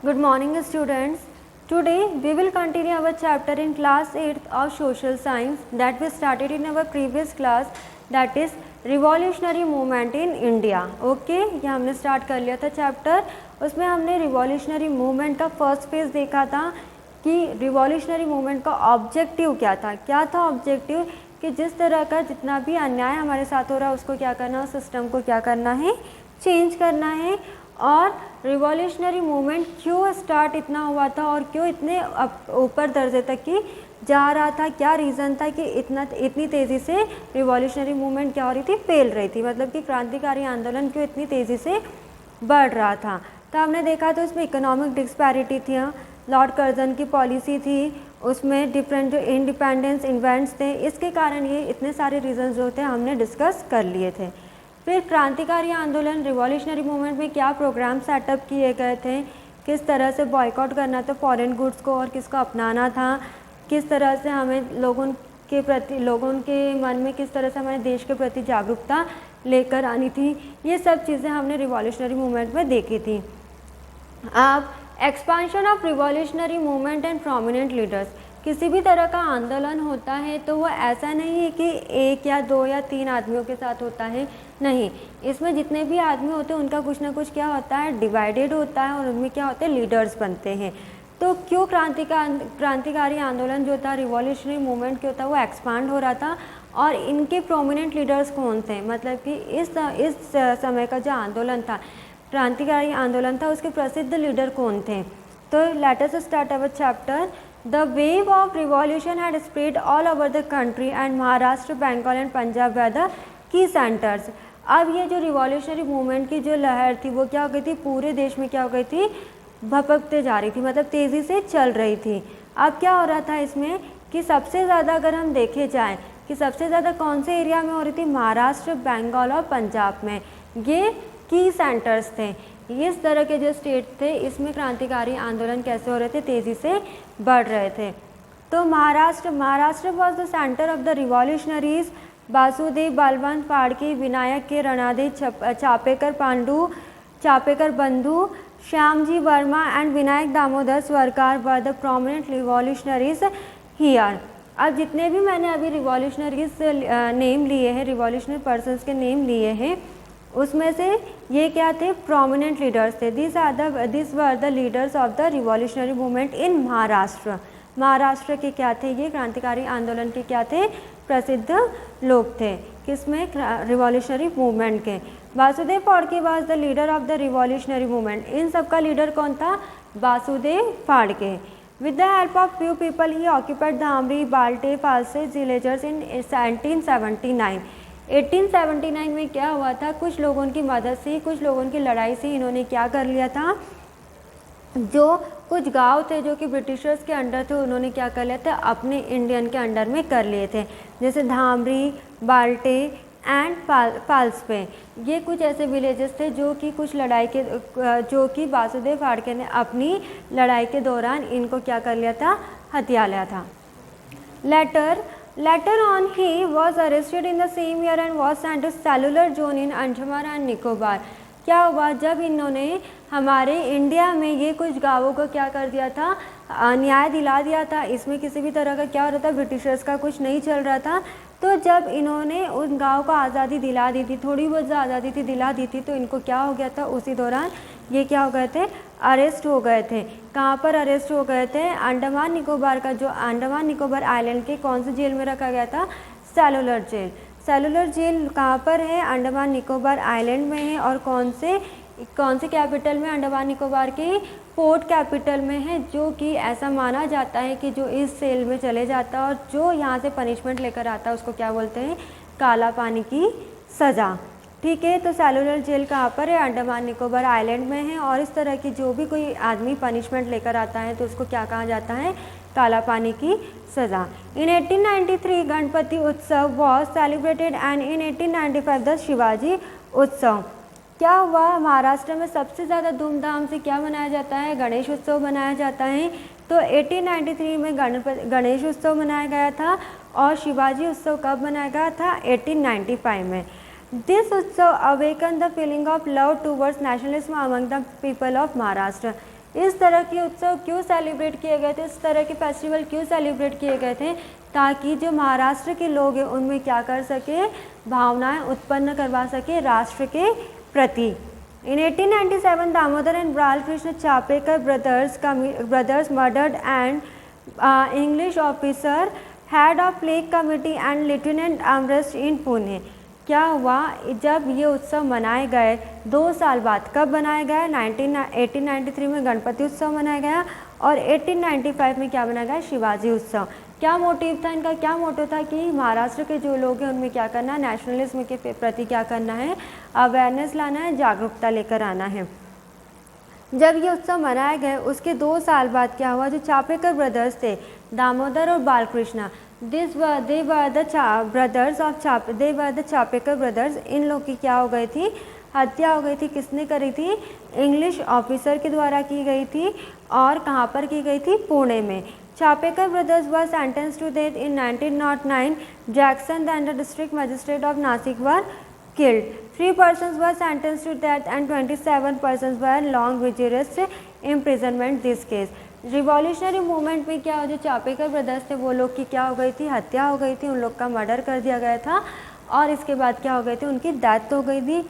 Good morning students. Today we will continue our chapter in class 8th of social science that we started in our previous class, that is revolutionary movement in India. Okay, ये हमने start कर लिया था chapter. उसमें हमने revolutionary movement का first phase देखा था कि रिवॉल्यूशनरी मूवमेंट का ऑब्जेक्टिव क्या था ऑब्जेक्टिव कि जिस तरह का जितना भी अन्याय हमारे साथ हो रहा है उसको क्या करना है, सिस्टम को क्या करना है, चेंज करना है. और रिवॉल्यूशनरी मूवमेंट क्यों स्टार्ट इतना हुआ था और क्यों इतने ऊपर दर्जे तक की जा रहा था, क्या रीज़न था कि इतनी तेज़ी से रिवॉल्यूशनरी मूवमेंट क्या हो रही थी, फैल रही थी, मतलब कि क्रांतिकारी आंदोलन क्यों इतनी तेज़ी से बढ़ रहा था. तो हमने देखा तो उसमें इकोनॉमिक डिस्पैरिटी थी, लॉर्ड कर्जन की पॉलिसी थी, उसमें डिफरेंट जो इंडिपेंडेंस इवेंट्स थे, इसके कारण ये इतने सारे रीज़न जो थे हमने डिस्कस कर लिए थे. फिर क्रांतिकारी आंदोलन रिवॉल्यूशनरी मूवमेंट में क्या प्रोग्राम सेटअप किए गए थे, किस तरह से बॉयकॉट करना था फॉरेन गुड्स को और किसको अपनाना था, किस तरह से हमें लोगों के मन में किस तरह से हमारे देश के प्रति जागरूकता लेकर आनी थी, ये सब चीज़ें हमने रिवॉल्यूशनरी मूवमेंट में देखी थी. अब expansion of revolutionary movement and prominent leaders. किसी भी तरह का आंदोलन होता है तो वो ऐसा नहीं है कि एक या दो या तीन आदमियों के साथ होता है, नहीं, इसमें जितने भी आदमी होते हैं उनका कुछ ना कुछ क्या होता है, डिवाइडेड होता है और उनमें क्या होते हैं, लीडर्स बनते हैं. तो क्यों क्रांतिकारी आंदोलन जो था, रिवॉल्यूशनरी मूवमेंट क्यों था, वो एक्सपांड हो रहा था और इनके प्रोमिनेंट लीडर्स कौन थे, मतलब कि इस समय का जो आंदोलन था, क्रांतिकारी आंदोलन था, उसके प्रसिद्ध लीडर कौन थे. तो let us start our chapter. The wave of revolution had spread all over the country and Maharashtra, Bengal and Punjab were the key centers. अब ये जो रिवॉल्यूशनरी मूवमेंट की जो लहर थी वो क्या हो गई थी, पूरे देश में क्या हो गई थी, भपकते जा रही थी, मतलब तेज़ी से चल रही थी. अब क्या हो रहा था इसमें कि सबसे ज़्यादा अगर हम देखे जाएँ कि सबसे ज़्यादा कौन से एरिया में हो रही थी, महाराष्ट्र, बंगाल और पंजाब में, ये की सेंटर्स थे. इस तरह के जो स्टेट थे इसमें क्रांतिकारी आंदोलन कैसे हो रहे थे, तेज़ी से बढ़ रहे थे. तो Maharashtra was the centre of the revolutionaries. Vasudev Balwant Phadke, Vinayak K Ranade, Chapekar Bandhu, Shyamji Varma and Vinayak Damodar Savarkar were the prominent revolutionaries here. अब जितने भी मैंने अभी रिवॉल्यूशनरीज नेम लिए हैं, रिवॉल्यूशनरी पर्सनस के नेम लिए हैं, उसमें से ये क्या थे, प्रोमिनेंट लीडर्स थे. This were the leaders of the revolutionary movement इन महाराष्ट्र. महाराष्ट्र के क्या थे, ये क्रांतिकारी आंदोलन के क्या थे, प्रसिद्ध लोग थे, किसमें, रिवॉल्यूशनरी मूवमेंट के. Vasudev Phadke was the leader of the revolutionary movement. इन सब का लीडर कौन था, Vasudev Phadke. With the help of few people he occupied Dhamari, Balte, Phalse villagers in 1779. 1879 में क्या हुआ था, कुछ लोगों की मदद से, कुछ लोगों की लड़ाई से इन्होंने क्या कर लिया था, जो कुछ गांव थे जो कि ब्रिटिशर्स के अंडर थे, उन्होंने क्या कर लिया था, अपने इंडियन के अंडर में कर लिए थे. जैसे धामरी, बाल्टे एंड फाल्सपे, ये कुछ ऐसे विलेजेस थे जो कि कुछ लड़ाई के जो कि वासुदेव फाड़के ने अपनी लड़ाई के दौरान इनको क्या कर लिया था, हथिया लिया था. Later on he was arrested in the same year and was sent to cellular zone in Andaman and Nicobar. क्या हुआ, जब इन्होंने हमारे इंडिया में ये कुछ गाँवों को क्या कर दिया था, न्याय दिला दिया था, इसमें किसी भी तरह का क्या हो रहा था, ब्रिटिशर्स का कुछ नहीं चल रहा था. तो जब इन्होंने उन गाँव को आज़ादी दिला दी थी, थोड़ी बहुत जो आज़ादी थी दिला दी थी, तो इनको क्या हो गया था, उसी दौरान ये क्या हो गए थे, अरेस्ट हो गए थे. कहाँ पर अरेस्ट हो गए थे, अंडमान निकोबार का जो अंडमान निकोबार आइलैंड के कौन से जेल में रखा गया था, सेलुलर जेल. सेलुलर जेल कहाँ पर है, अंडमान निकोबार आइलैंड में है. और कौन से कैपिटल में, अंडमान निकोबार के पोर्ट कैपिटल में है, जो कि ऐसा माना जाता है कि जो इस सेल में चले जाता है और जो यहाँ से पनिशमेंट लेकर आता है उसको क्या बोलते हैं, काला पानी की सज़ा. ठीक है, तो सेलुलर जेल कहाँ पर है, अंडमान निकोबार आइलैंड में है. और इस तरह की जो भी कोई आदमी पनिशमेंट लेकर आता है तो उसको क्या कहा जाता है, काला पानी की सज़ा. इन 1893 गणपति उत्सव was celebrated and in 1895 the Shivaji उत्सव. क्या हुआ, महाराष्ट्र में सबसे ज़्यादा धूमधाम से क्या मनाया जाता है, गणेश उत्सव मनाया जाता है. तो 1893 में गणेश उत्सव मनाया गया था और शिवाजी उत्सव कब मनाया गया था, 1895 में. दिस उत्सव awaken the feeling of love towards nationalism among the people of Maharashtra. इस तरह के उत्सव क्यों सेलिब्रेट किए गए थे, इस तरह के फेस्टिवल क्यों सेलिब्रेट किए गए थे, ताकि जो महाराष्ट्र के लोग हैं उनमें क्या कर सके, भावनाएं उत्पन्न करवा सके राष्ट्र के प्रति। In 1897, Damodar and Balkrishna Chapekar brothers murdered an English officer, head of plague committee and Lieutenant Amrest in Pune। क्या हुआ, जब ये उत्सव मनाए गए 2 साल बाद, कब मनाया गया, 1893 में गणपति उत्सव मनाया गया और 1895 में क्या मनाया गया, शिवाजी उत्सव। क्या मोटिव था इनका, क्या मोटिव था कि महाराष्ट्र के जो लोग हैं उनमें क्या करना है, नेशनलिज्म के प्रति क्या करना है, अवेयरनेस लाना है, जागरूकता लेकर आना है। जब ये उत्सव मनाया गया उसके 2 साल बाद क्या हुआ, जो चापेकर ब्रदर्स थे, दामोदर और बालकृष्ण, दे वर द चापेकर ब्रदर्स, इन लोग की क्या हो गई थी, हत्या हो गई थी। किसने करी थी, इंग्लिश ऑफिसर के द्वारा की गई थी और कहाँ पर की गई थी, पुणे में। Chapekar brothers were sentenced to death in 1909. Jackson, then the district magistrate of Nasik, were killed. 3 persons were sentenced to death and 27 persons were long rigorous imprisonment this case. Revolutionary movement में क्या हो, जो Chapekar brothers थे वो लोग की क्या हो गई थी, हत्या हो गई थी, उन लोग का मर्डर कर दिया गया था और इसके बाद क्या हो गई थी, उनकी डेथ हो गई थी।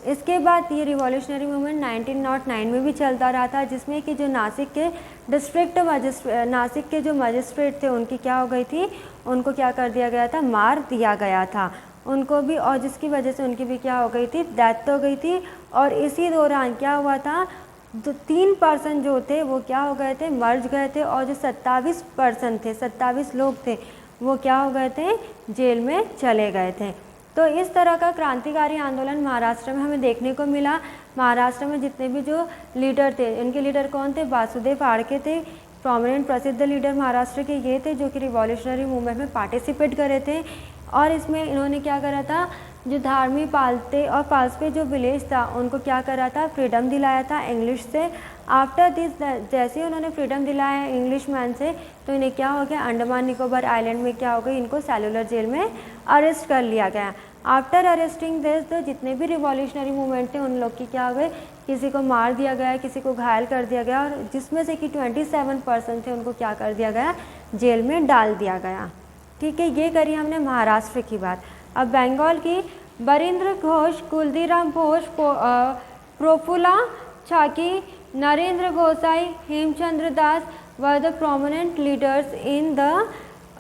इसके बाद ये रिवॉल्यूशनरी मूवमेंट 1909 में भी चलता रहा था, जिसमें कि जो नासिक के जो मजिस्ट्रेट थे उनकी क्या हो गई थी, उनको क्या कर दिया गया था, मार दिया गया था उनको भी, और जिसकी वजह से उनकी भी क्या हो गई थी, डेथ हो गई थी। और इसी दौरान क्या हुआ था, 3 पर्सन जो थे वो क्या हो गए थे, मर गए थे और जो 27 पर्सन थे, 27 लोग थे वो क्या हो गए थे, जेल में चले गए थे। तो इस तरह का क्रांतिकारी आंदोलन महाराष्ट्र में हमें देखने को मिला। महाराष्ट्र में जितने भी जो लीडर थे, इनके लीडर कौन थे, वासुदेव फाड़के थे, प्रोमिनेंट प्रसिद्ध लीडर महाराष्ट्र के ये थे, जो कि रिवॉल्यूशनरी मूवमेंट में पार्टिसिपेट करे थे। और इसमें इन्होंने क्या करा था, जो धार्मिक पालते और पासपे जो विलेज था उनको क्या करा था, फ्रीडम दिलाया था इंग्लिश से। आफ्टर दिस, जैसे उन्होंने फ्रीडम दिलाया इंग्लिश मैन से, तो इन्हें क्या हो गया, अंडमान निकोबार आइलैंड में क्या हो गई, इनको सेलुलर जेल में अरेस्ट कर लिया गया। आफ्टर अरेस्टिंग दिस, तो जितने भी रिवॉल्यूशनरी मूवमेंट थे उन लोग की क्या हो गए, किसी को मार दिया गया, किसी को घायल कर दिया गया और जिसमें से कि 27 पर्सन थे उनको क्या कर दिया गया, जेल में डाल दिया गया। ठीक है, ये करी हमने महाराष्ट्र की बात। अब बंगाल की, Barindra Ghosh, Khudiram Ghosh, Prafulla Chaki, Narendra Gosain, Hemchandra Das were the prominent leaders in the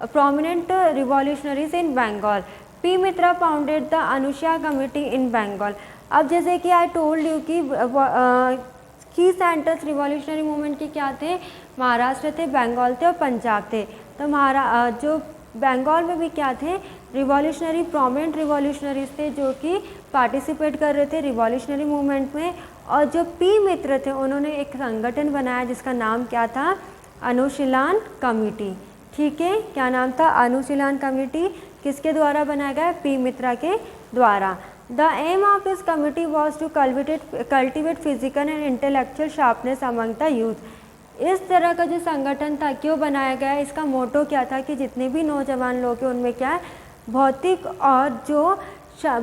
prominent revolutionaries in Bengal. P. Mitra founded the Anushya Committee in Bengal. अब जैसे कि आई टोल्ड यू कि की सेंटर्स रिवॉल्यूशनरी मूवमेंट के क्या थे, महाराष्ट्र थे, बंगाल थे और पंजाब थे। तो जो बंगाल में भी क्या थे, रिवॉल्यूशनरी प्रोमिनेंट रिवॉल्यूशनरीज थे जो कि पार्टिसिपेट कर रहे थे रिवॉल्यूशनरी मूवमेंट में। और जो पी मित्र थे उन्होंने एक संगठन बनाया जिसका नाम क्या था, अनुशीलन कमेटी। ठीक है, क्या नाम था, अनुशीलन कमेटी। किसके द्वारा बनाया गया, पी मित्रा के द्वारा। The aim of this committee was to cultivate physical and intellectual sharpness among the youth. इस तरह का जो संगठन था क्यों बनाया गया, इसका मोटो क्या था कि जितने भी नौजवान लोग हैं उनमें क्या है, भौतिक और जो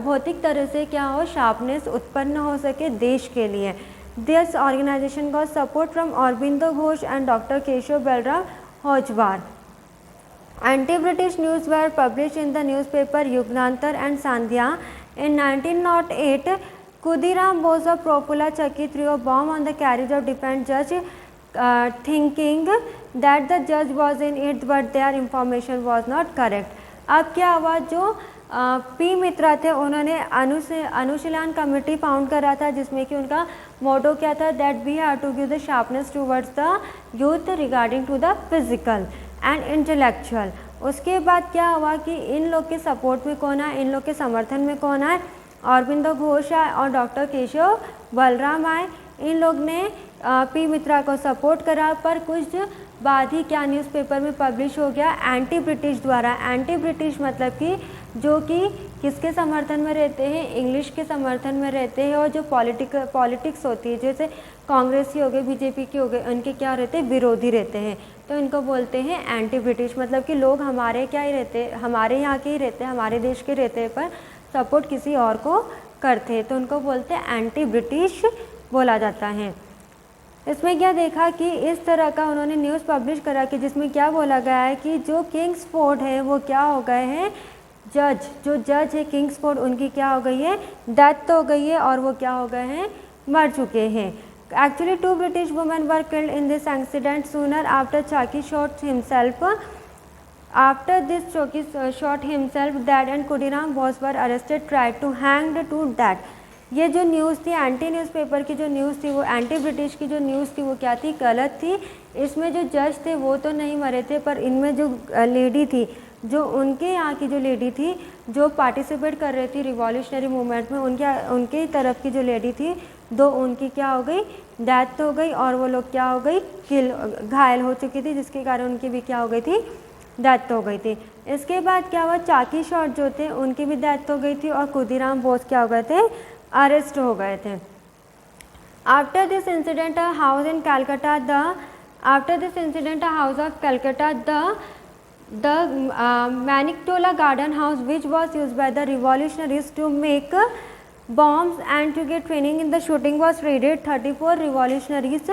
भौतिक तरह से क्या हो, शार्पनेस उत्पन्न हो सके देश के लिए। This organisation got support from Aurobindo Ghosh and doctor Keshav Balram Hedgewar. Anti-British news were published in the newspaper Yugnantar and Sandhya. In 1908, Khudiram Bose of Profula Chaki threw a bomb on the carriage of defense judge, thinking that the judge was in it, but their information was not correct. अब क्या हुआ, जो P मित्रा थे उन्होंने अनुशीलन committee found करा था जिसमें कि उनका मोटो क्या था, that we have to give the sharpness towards the youth regarding to the physical and intellectual. उसके बाद क्या हुआ कि इन लोग के सपोर्ट में कौन आए, इन लोग के समर्थन में कौन आए, अरबिंदो घोष आए और डॉक्टर केशव बलराम आए। इन लोग ने पी मित्रा को सपोर्ट करा, पर कुछ बाद ही क्या न्यूज़पेपर में पब्लिश हो गया, एंटी ब्रिटिश द्वारा। एंटी ब्रिटिश मतलब कि जो कि किसके समर्थन में रहते हैं, इंग्लिश के समर्थन में रहते हैं, और जो पॉलिटिक्स होती है जैसे कांग्रेस की हो गई, बीजेपी की हो गई, उनके क्या रहते हैं, विरोधी रहते हैं, तो इनको बोलते हैं एंटी ब्रिटिश। मतलब कि लोग हमारे क्या ही रहते, हमारे यहाँ के ही रहते हैं, हमारे देश के रहते हैं, पर सपोर्ट किसी और को करते हैं, तो उनको बोलते हैं एंटी ब्रिटिश बोला जाता है। इसमें क्या देखा कि इस तरह का उन्होंने न्यूज़ पब्लिश करा कि जिसमें क्या बोला गया है कि जो किंग्सफोर्ड है वो क्या हो गए हैं, जो जज है किंग्सफोर्ड, उनकी क्या हो गई है, डेथ हो गई है और वो क्या हो गए हैं, मर चुके हैं। Actually 2 British women were killed in this accident sooner after Chaki shot himself. After this Chaki shot himself dead and Khudiram Bose were arrested, tried to hanged to death. ये जो न्यूज़ थी, एंटी न्यूज़पेपर की जो news थी, वो anti British की जो news थी वो क्या थी, गलत थी। इसमें जो जज थे वो तो नहीं मरे थे, पर इनमें जो लेडी थी, जो उनके यहाँ की जो लेडी थी जो पार्टिसिपेट कर रही थी रिवॉल्यूशनरी मूवमेंट में, उनके तरफ की जो लेडी थी, उनकी क्या हो गई, डेथ हो गई और वो लोग क्या हो गई, घायल हो चुकी थी, जिसके कारण उनकी भी क्या हो गई थी, डेथ हो गई थी। इसके बाद क्या हुआ, चाकी शॉट जो थे उनकी भी डेथ हो गई थी और खुदीराम बोस क्या हो गए थे, अरेस्ट हो गए थे। After this incident a house in Calcutta of Calcutta the Manictola garden house, which was used by the revolutionaries to make bombs and to get training in the shooting, was raided. 34 revolutionaries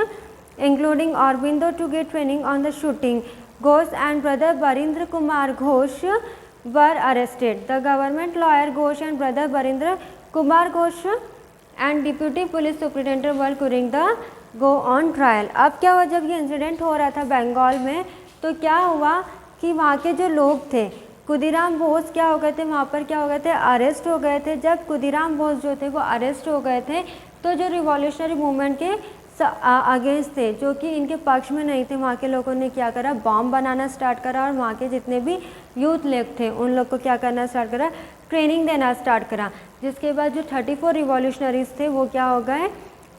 including Aurobindo to get training on the shooting. Ghosh and brother Barindra Kumar Ghosh were arrested. The government lawyer Ghosh and brother Barindra Kumar Ghosh and deputy police superintendent were during the go on trial. अब क्या हुआ, जब ये incident हो रहा था बंगाल में, तो क्या हुआ कि वहाँ के जो लोग थे, खुदीराम बोस क्या हो गए थे, वहाँ पर क्या हो गए थे, अरेस्ट हो गए थे। जब खुदीराम बोस जो थे वो अरेस्ट हो गए थे, तो जो रिवॉल्यूशनरी मूवमेंट के अगेंस्ट थे, जो कि इनके पक्ष में नहीं थे, वहाँ के लोगों ने क्या करा, बॉम्ब बनाना स्टार्ट करा और वहाँ के जितने भी यूथ लोग थे उन लोग को क्या करना स्टार्ट करा, ट्रेनिंग देना स्टार्ट करा। जिसके बाद जो 34 रिवॉल्यूशनरीज थे वो क्या हो गए,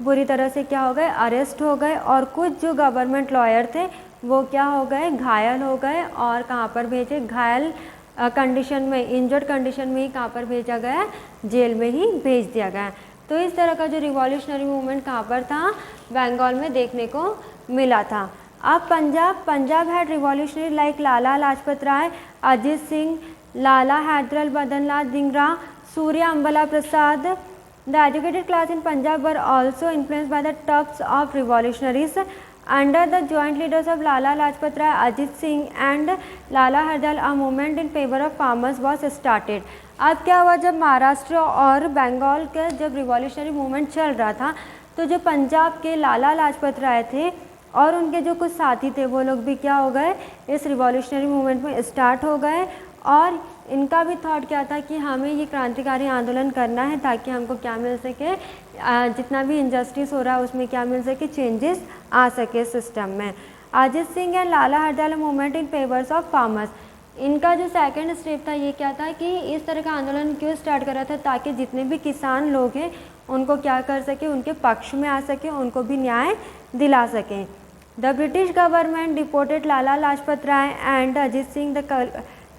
बुरी तरह से क्या हो गए, अरेस्ट हो गए और कुछ जो गवर्नमेंट लॉयर थे वो क्या हो गए, घायल हो गए और कहाँ पर भेजे, घायल कंडीशन में, इंजर्ड कंडीशन में ही कहाँ पर भेजा गया, जेल में ही भेज दिया गया। तो इस तरह का जो रिवॉल्यूशनरी मूवमेंट कहाँ पर था, बंगाल में देखने को मिला था। अब Punjab had revolutionary like Lala Lajpat Rai, Ajit Singh, Lala Hardayal Madan Lal Dhingra, Sufi Amba Prasad. The educated class in Punjab were also influenced by the tufts of revolutionaries. Under the joint leaders of Lala Lajpat Rai, Ajit Singh and Lala Hardal, a movement in favor of farmers was started. अब क्या हुआ, जब महाराष्ट्र और बंगाल का जब revolutionary movement चल रहा था, तो जो पंजाब के लाला लाजपत राय थे और उनके जो कुछ साथी थे वो लोग भी क्या हो गए, इस रिवॉल्यूशनरी मूवमेंट में स्टार्ट हो गए। और इनका भी थॉट क्या था कि हमें ये क्रांतिकारी आंदोलन करना है ताकि हमको क्या मिल सके, जितना भी इनजस्टिस हो रहा है उसमें क्या मिल सके, चेंजेस आ सके सिस्टम में। Ajit Singh and Lala Hardayal movement in favours of farmers, इनका जो सेकंड स्टेप था ये क्या था कि इस तरह का आंदोलन क्यों स्टार्ट करा था, ताकि जितने भी किसान लोग हैं उनको क्या कर सके, उनके पक्ष में आ सके, उनको भी न्याय दिला सकें। The British government deported Lala Lajpat Rai and Ajit Singh,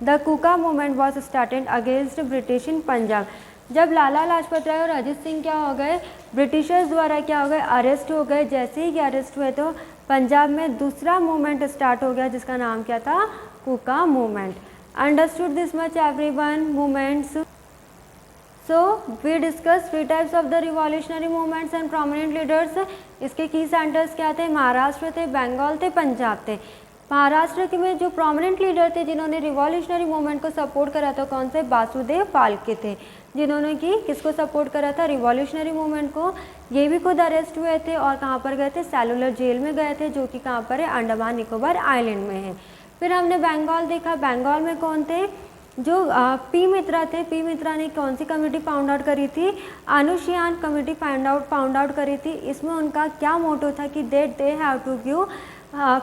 the Kuka movement was started against British in Punjab. जब लाला लाजपत राय और अजीत सिंह क्या हो गए, ब्रिटिशर्स द्वारा क्या हो गए, अरेस्ट हो गए। जैसे ही अरेस्ट हुए तो पंजाब में दूसरा मूवमेंट स्टार्ट हो गया जिसका नाम क्या था, Kuka movement. Understood this much everyone, movements. So we discuss 3 types of the revolutionary movements and prominent leaders. इसके की सेंटर्स क्या थे, महाराष्ट्र थे, बंगाल थे, पंजाब थे। महाराष्ट्र के में जो प्रोमिनेंट लीडर थे जिन्होंने रिवॉल्यूशनरी मूवमेंट को सपोर्ट करा था, कौन से, वासुदेव फाल्के थे, जिन्होंने कि किसको सपोर्ट करा था, रिवॉल्यूशनरी मूवमेंट को। ये भी खुद अरेस्ट हुए थे और कहाँ पर गए थे, सेलुलर जेल में गए थे, जो कि कहाँ पर है, अंडमान निकोबार आइलैंड में है। फिर हमने बंगाल देखा, बंगाल में कौन थे, जो पी मित्रा थे। पी मित्रा ने कौन सी कमेटी फाउंड आउट करी थी, अनुशियान कमेटी फाउंड आउट करी थी। इसमें उनका क्या मोटो था कि they have to give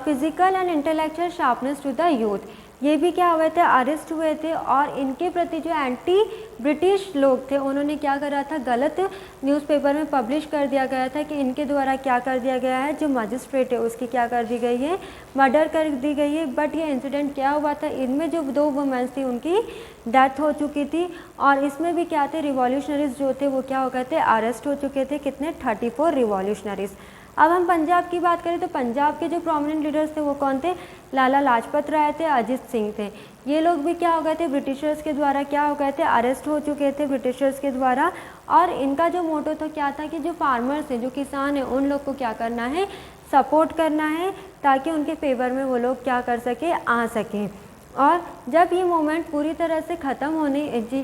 physical and intellectual sharpness to the youth. ये भी क्या हुए थे, अरेस्ट हुए थे और इनके प्रति जो एंटी ब्रिटिश लोग थे उन्होंने क्या करा था, गलत न्यूज़पेपर में पब्लिश कर दिया गया था कि इनके द्वारा क्या कर दिया गया है, जो मजिस्ट्रेट है उसकी क्या कर दी गई है, मर्डर कर दी गई है। बट ये इंसिडेंट क्या हुआ था, इनमें जो 2 वुमेन्स थी उनकी डेथ हो चुकी थी और इसमें भी क्या थे, रिवॉल्यूशनरीज जो थे वो क्या हो गए थे, अरेस्ट हो चुके थे। कितने, 34 रिवॉल्यूशनरीज। अब हम पंजाब की बात करें तो पंजाब के जो प्रोमिनेंट लीडर्स थे वो कौन थे, लाला लाजपत राय थे, अजीत सिंह थे। ये लोग भी क्या हो गए थे, ब्रिटिशर्स के द्वारा क्या हो गए थे, अरेस्ट हो चुके थे ब्रिटिशर्स के द्वारा। और इनका जो मोटो तो क्या था कि जो फार्मर्स हैं, जो किसान हैं, उन लोग को क्या करना है, सपोर्ट करना है ताकि उनके फेवर में वो लोग क्या कर सके, आ सकें। और जब ये मूवमेंट पूरी तरह से ख़त्म होने,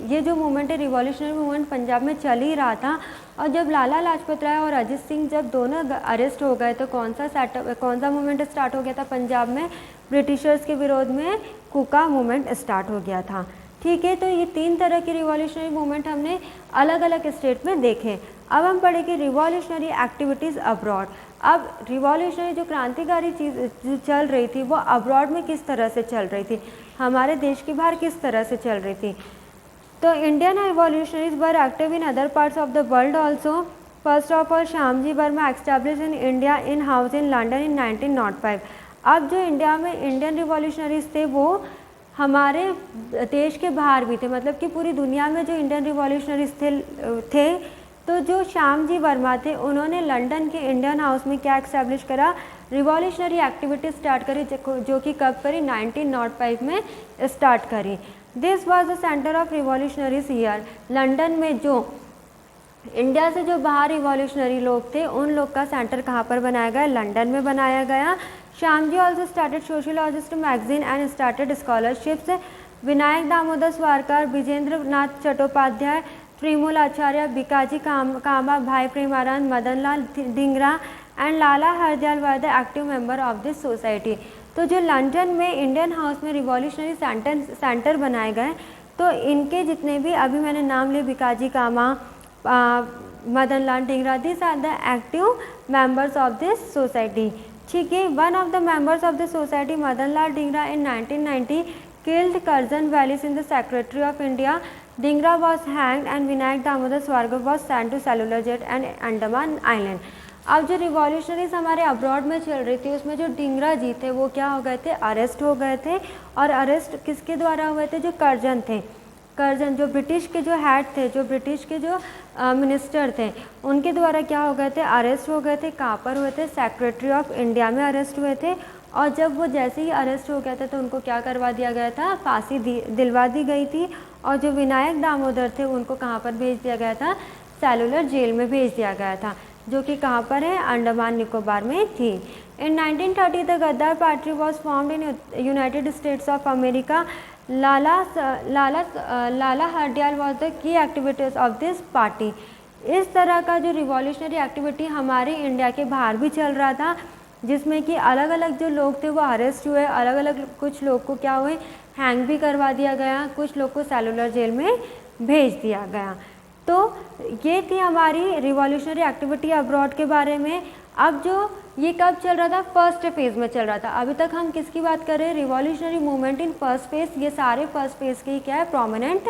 ये जो मूवमेंट है रिवॉल्यूशनरी मूवमेंट पंजाब में चल ही रहा था, और जब लाला लाजपत राय और अजित सिंह जब दोनों अरेस्ट हो गए तो कौन सा मूवमेंट स्टार्ट हो गया था पंजाब में, ब्रिटिशर्स के विरोध में कुका मूवमेंट स्टार्ट हो गया था। ठीक है, तो ये 3 तरह की रिवॉल्यूशनरी मूवमेंट हमने अलग अलग स्टेट में देखे। अब हम पढ़ेंगे रिवॉल्यूशनरी एक्टिविटीज़ अब्रॉड। अब रिवॉल्यूशनरी जो क्रांतिकारी चीज़ चल रही थी वो अब्रॉड में किस तरह से चल रही थी, हमारे देश के बाहर किस तरह से चल रही थी। तो Indian revolutionaries were active in other parts of the world also. First of all Shyamji Verma establish in India in house in London in 1905। अब जो इंडिया में इंडियन रिवॉल्यूशनरीज थे वो हमारे देश के बाहर भी थे, मतलब कि पूरी दुनिया में जो इंडियन रिवॉल्यूशनरीज थे तो जो श्यामजी वर्मा थे उन्होंने लंदन के इंडियन हाउस में क्या एक्स्टैब्लिश करा, रिवॉल्यूशनरी एक्टिविटी स्टार्ट करी, जो कि कब करी, 1905 में स्टार्ट करी। This was the centre of revolutionaries here. London में जो इंडिया से जो बाहर रिवॉल्यूशनरी लोग थे उन लोग का सेंटर कहाँ पर बनाया गया, लंदन में बनाया गया। Shyamji also started sociologist magazine and started scholarships. Vinayak Damodar Savarkar, Virendra Nath Chattopadhyay, Tirumal Acharya, Bhikaji Cama, Bhai Premanand, Madan Lal Dhingra and Lala Hardayal were the active member of this society. तो जो लंदन में इंडियन हाउस में रिवॉल्यूशनरी सेंटर बनाए गए तो इनके जितने भी अभी मैंने नाम लिए, Bhikaji Cama, Madan Lal Dhingra, this are the active members of this society. ठीक है, one of the members of the society Madan Lal Dhingra in 1990 killed Curzon Wallis in the Secretary of India. Dhingra was hanged and Vinayak Damodar Savarkar was sent to cellular jet and Andaman Island. अब जो revolutionaries हमारे abroad में चल रही थी उसमें जो धिंगरा जी थे वो क्या हो गए थे, अरेस्ट हो गए थे। और अरेस्ट किसके द्वारा हुए थे, जो कर्जन थे, कर्जन जो ब्रिटिश के जो हेड थे, जो ब्रिटिश के जो मिनिस्टर थे उनके द्वारा क्या हो गए थे, अरेस्ट हो गए थे। कहाँ पर हुए थे, सेक्रेटरी ऑफ इंडिया में अरेस्ट हुए थे। और जब वो जैसे ही अरेस्ट हो गए थे तो उनको क्या करवा दिया गया था, फांसी दिलवा दी गई थी। और जो विनायक दामोदर थे उनको कहाँ पर भेज दिया गया था, सेलुलर जेल में भेज दिया गया था, जो कि कहाँ पर है, अंडमान निकोबार में थी। इन 1930 द गद्दार party was formed in United states of America. Lala Hardayal was the key activities of this party. इस तरह का जो रिवॉल्यूशनरी एक्टिविटी हमारे इंडिया के बाहर भी चल रहा था, जिसमें कि अलग अलग जो लोग थे वो अरेस्ट हुए, अलग अलग कुछ लोग को क्या हुए, हैंग भी करवा दिया गया, कुछ लोग को सेलुलर जेल में भेज दिया गया। तो ये थी हमारी रिवॉल्यूशनरी एक्टिविटी अब्रॉड के बारे में। अब जो ये कब चल रहा था, फर्स्ट फेज़ में चल रहा था। अभी तक हम किसकी बात कर रहे हैं, revolutionary movement in first phase. ये सारे फर्स्ट फेज़ के क्या है, प्रोमिनेंट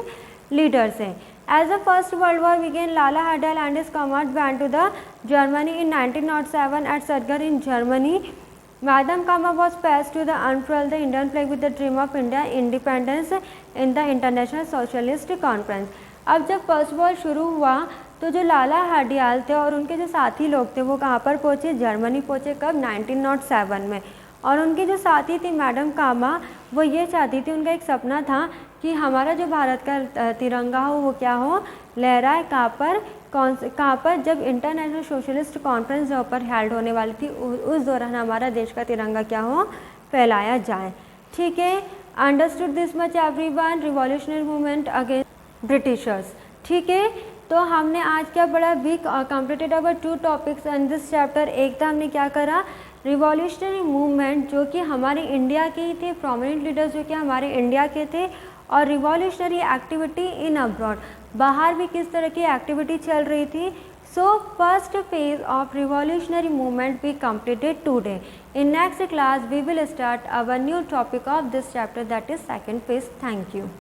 लीडर्स हैं। As the First World War began, Lala Hardal and his comrades went to the Germany in 1907 at Stuttgart in Germany. Madam Kama was passed to the unfurl the Indian flag with the dream of India independence in the International Socialist Conference. अब जब first war शुरू हुआ तो जो लाला हरदयाल थे और उनके जो साथी लोग थे वो कहाँ पर पहुँचे, जर्मनी पहुँचे। कब, 1907 में। और उनके जो साथी थी मैडम कामा, वो ये चाहती थी, उनका एक सपना था कि हमारा जो भारत का तिरंगा हो वो क्या हो, लहराए। कहाँ पर, जब इंटरनेशनल सोशलिस्ट कॉन्फ्रेंस जो पर हेल्ड होने वाली थी उस दौरान हमारा देश का तिरंगा क्या हो, फहलाया जाए। ठीक है, understood this much everyone, revolutionary movement against Britishers. ठीक है, तो हमने आज क्या पढ़ा, we completed our 2 topics in this chapter. एक तो हमने क्या करा, रिवॉल्यूशनरी मूवमेंट जो कि हमारे इंडिया के ही थे, प्रोमिनेंट लीडर्स जो कि हमारे इंडिया के थे, और रिवॉल्यूशनरी एक्टिविटी इन अब्रॉड, बाहर भी किस तरह की एक्टिविटी चल रही थी। So first phase of revolutionary movement we completed today. In next class we will start our new topic of this chapter, that is second phase. Thank you.